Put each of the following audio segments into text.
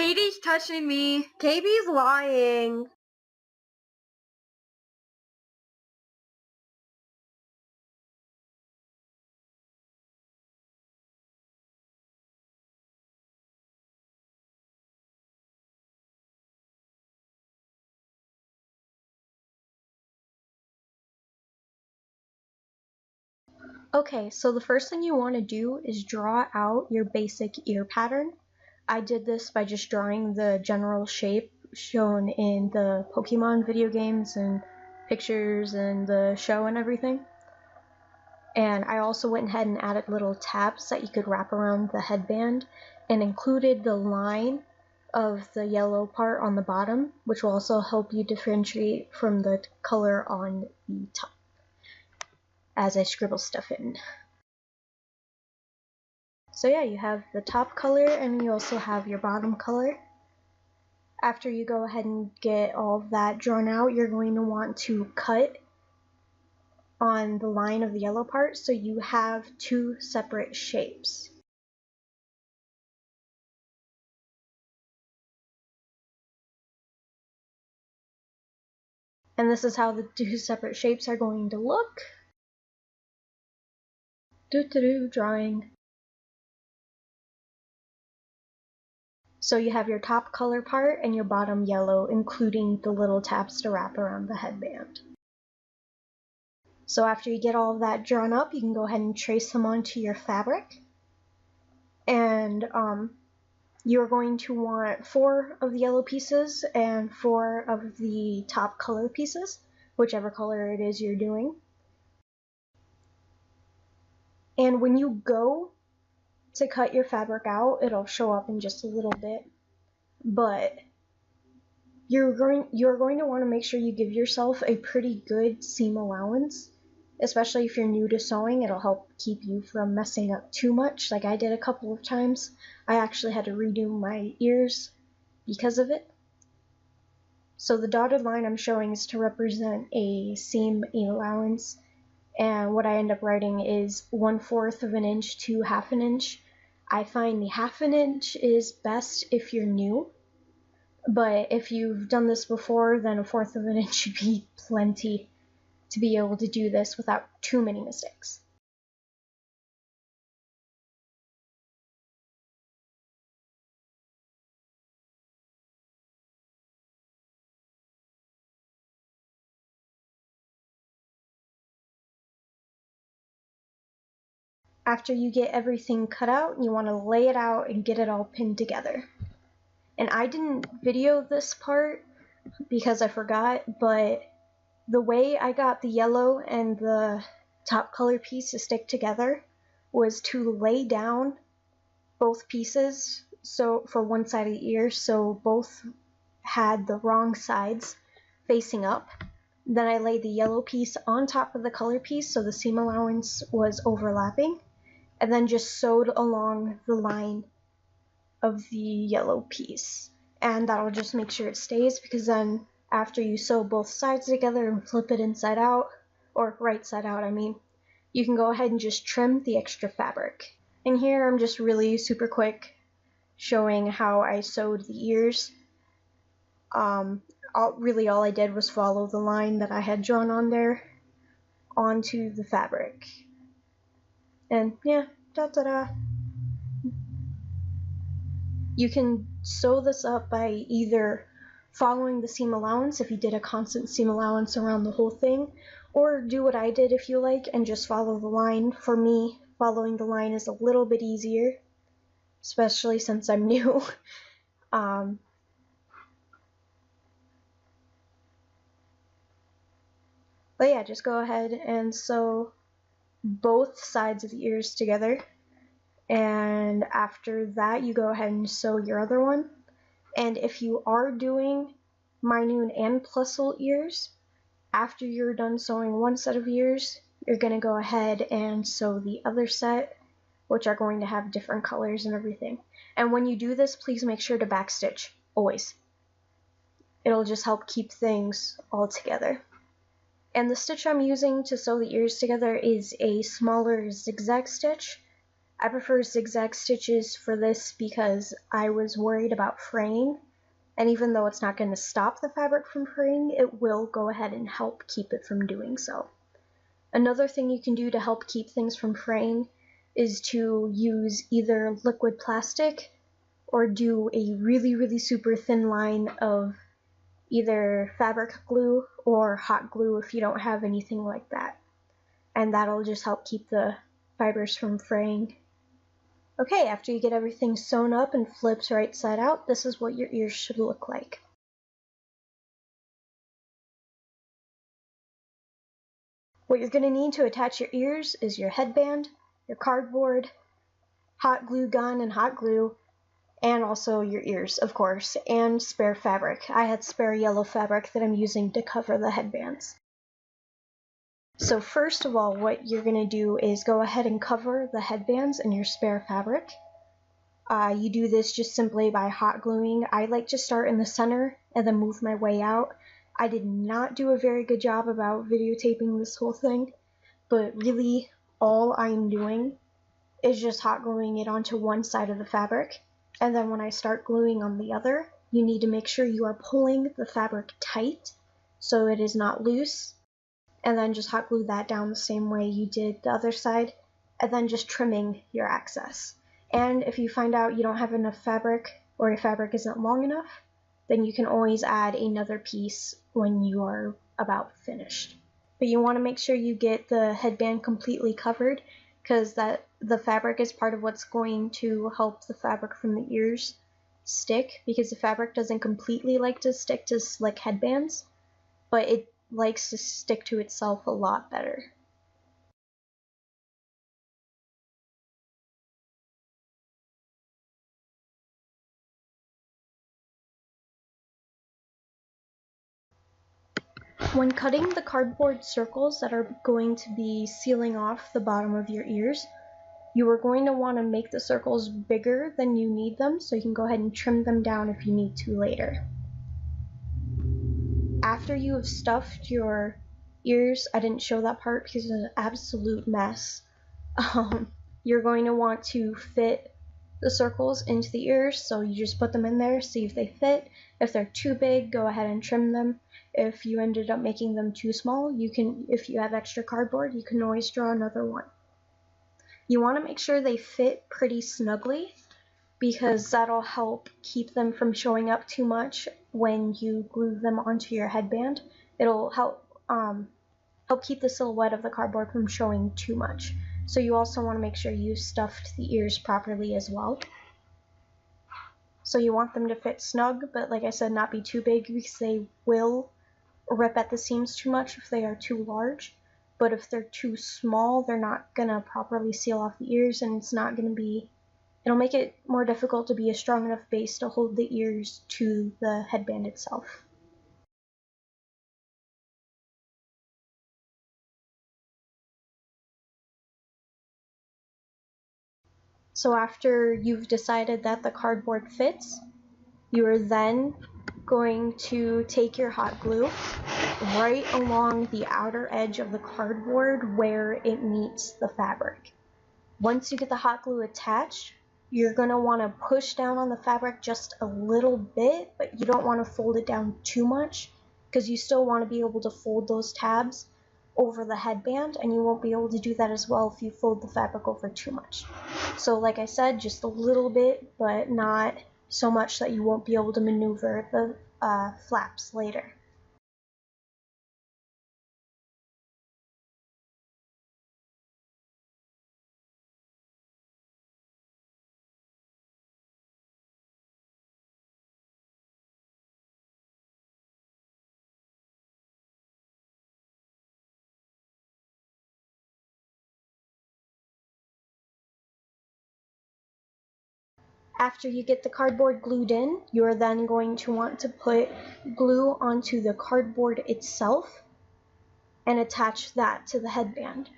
Katie's touching me. Katie's lying. Okay, so the first thing you want to do is draw out your basic ear pattern. I did this by just drawing the general shape shown in the Pokemon video games and pictures and the show and everything. And I also went ahead and added little tabs that you could wrap around the headband and included the line of the yellow part on the bottom, which will also help you differentiate from the color on the top as I scribble stuff in. So yeah, you have the top color and you also have your bottom color. After you go ahead and get all of that drawn out, you're going to want to cut on the line of the yellow part so you have two separate shapes. And this is how the two separate shapes are going to look. Drawing. So you have your top color part and your bottom yellow, including the little tabs to wrap around the headband. So after you get all of that drawn up, you can go ahead and trace them onto your fabric. And you're going to want 4 of the yellow pieces and 4 of the top color pieces, whichever color it is you're doing. And when you go to cut your fabric out, it'll show up in just a little bit, but you're going to want to make sure you give yourself a pretty good seam allowance, especially if you're new to sewing. It'll help keep you from messing up too much, like I did a couple of times. I actually had to redo my ears because of it. So the dotted line I'm showing is to represent a seam allowance, and what I end up writing is 1/4 of an inch to 1/2 an inch. I find the 1/2 an inch is best if you're new, but if you've done this before, then 1/4 of an inch should be plenty to be able to do this without too many mistakes. After you get everything cut out, you want to lay it out and get it all pinned together. And I didn't video this part because I forgot, but the way I got the yellow and the top color piece to stick together was to lay down both pieces so for one side of the ear, so both had the wrong sides facing up. Then I laid the yellow piece on top of the color piece so the seam allowance was overlapping, and then just sewed along the line of the yellow piece. And that'll just make sure it stays, because then after you sew both sides together and flip it inside out, or right side out I mean, you can go ahead and just trim the extra fabric. And here I'm just really super quick showing how I sewed the ears. Really all I did was follow the line that I had drawn on there onto the fabric. And yeah, da-da-da. You can sew this up by either following the seam allowance if you did a constant seam allowance around the whole thing, or do what I did if you like and just follow the line. For me, following the line is a little bit easier, especially since I'm new. But yeah, just go ahead and sew both sides of the ears together, and after that you go ahead and sew your other one. And if you are doing Minun and Plusle ears, after you're done sewing one set of ears, you're going to go ahead and sew the other set, which are going to have different colors and everything. And when you do this, please make sure to backstitch, always. It'll just help keep things all together. And the stitch I'm using to sew the ears together is a smaller zigzag stitch. I prefer zigzag stitches for this because I was worried about fraying, and even though it's not going to stop the fabric from fraying, it will go ahead and help keep it from doing so. Another thing you can do to help keep things from fraying is to use either liquid plastic or do a really super thin line of either fabric glue or hot glue if you don't have anything like that. And that'll just help keep the fibers from fraying. Okay, after you get everything sewn up and flipped right side out, this is what your ears should look like. What you're going to need to attach your ears is your headband, your cardboard, hot glue gun and hot glue, and also your ears, of course, and spare fabric. I had spare yellow fabric that I'm using to cover the headbands. So first of all, what you're going to do is go ahead and cover the headbands in your spare fabric. You do this just simply by hot gluing. I like to start in the center and then move my way out. I did not do a very good job about videotaping this whole thing, but really all I'm doing is just hot gluing it onto one side of the fabric, and then when I start gluing on the other, you need to make sure you are pulling the fabric tight so it is not loose, and then just hot glue that down the same way you did the other side, and then just trimming your excess. And if you find out you don't have enough fabric or your fabric isn't long enough, then you can always add another piece when you are about finished. But you want to make sure you get the headband completely covered, because the fabric is part of what's going to help the fabric from the ears stick, because the fabric doesn't completely like to stick to slick headbands, but it likes to stick to itself a lot better. When cutting the cardboard circles that are going to be sealing off the bottom of your ears, you are going to want to make the circles bigger than you need them, so you can go ahead and trim them down if you need to later. After you have stuffed your ears, I didn't show that part because it's an absolute mess. You're going to want to fit the circles into the ears, so you just put them in there, see if they fit. If they're too big, go ahead and trim them. If you ended up making them too small, you can, if you have extra cardboard, you can always draw another one. You want to make sure they fit pretty snugly, because that'll help keep them from showing up too much when you glue them onto your headband. It'll help keep the silhouette of the cardboard from showing too much. So you also want to make sure you stuffed the ears properly as well. So you want them to fit snug, but like I said, not be too big, because they will rip at the seams too much if they are too large. But if they're too small, they're not gonna properly seal off the ears, and it'll make it more difficult to be a strong enough base to hold the ears to the headband itself. So after you've decided that the cardboard fits, you are then going to take your hot glue right along the outer edge of the cardboard where it meets the fabric. Once you get the hot glue attached, you're going to want to push down on the fabric just a little bit, but you don't want to fold it down too much, because you still want to be able to fold those tabs over the headband, and you won't be able to do that as well if you fold the fabric over too much. So like I said, just a little bit, but not so much that you won't be able to maneuver the flaps later. After you get the cardboard glued in, you're then going to want to put glue onto the cardboard itself and attach that to the headband.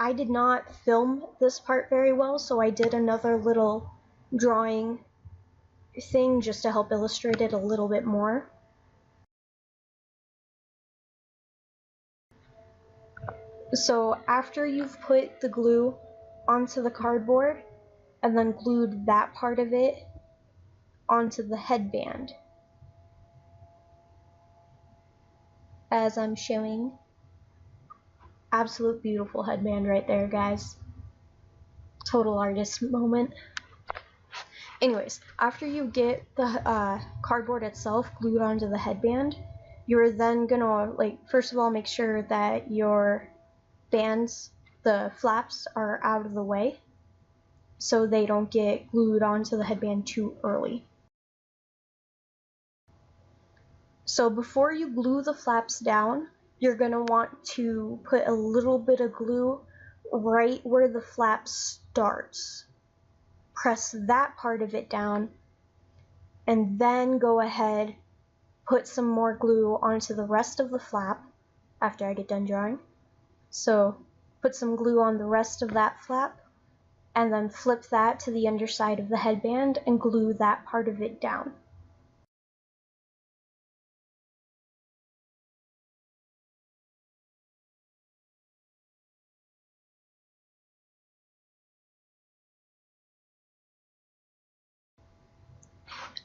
I did not film this part very well, so I did another little drawing thing just to help illustrate it a little bit more. So after you've put the glue onto the cardboard and then glued that part of it onto the headband, as I'm showing, absolute beautiful headband right there, guys. Total artist moment. Anyways, after you get the cardboard itself glued onto the headband, you're then gonna, like, first of all make sure that your bands, the flaps, are out of the way so they don't get glued onto the headband too early. So before you glue the flaps down, you're gonna want to put a little bit of glue right where the flap starts. Press that part of it down, and then go ahead, put some more glue onto the rest of the flap after I get done drawing. So put some glue on the rest of that flap, and then flip that to the underside of the headband and glue that part of it down.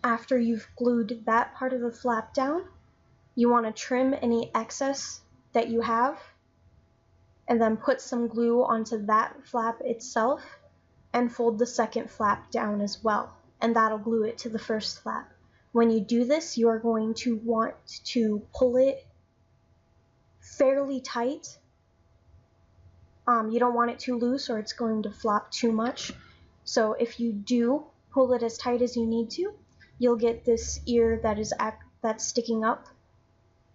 After you've glued that part of the flap down, you want to trim any excess that you have, and then put some glue onto that flap itself and fold the second flap down as well, and that'll glue it to the first flap. When you do this, you are going to want to pull it fairly tight. You don't want it too loose or it's going to flop too much. So if you do pull it as tight as you need to, you'll get this ear that's sticking up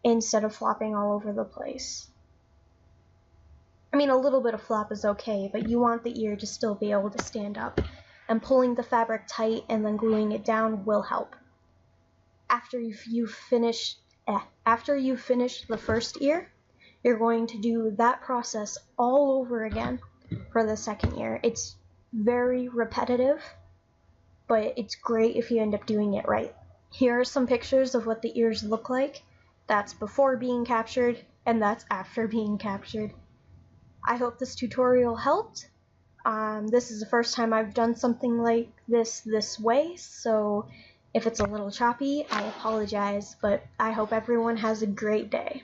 instead of flopping all over the place. I mean, a little bit of flop is okay, but you want the ear to still be able to stand up, and pulling the fabric tight and then gluing it down will help. After you've finished the first ear, you're going to do that process all over again for the second ear. It's very repetitive, but it's great if you end up doing it right. Here are some pictures of what the ears look like. That's before being captured, and that's after being captured. I hope this tutorial helped. This is the first time I've done something like this way, so if it's a little choppy, I apologize, but I hope everyone has a great day.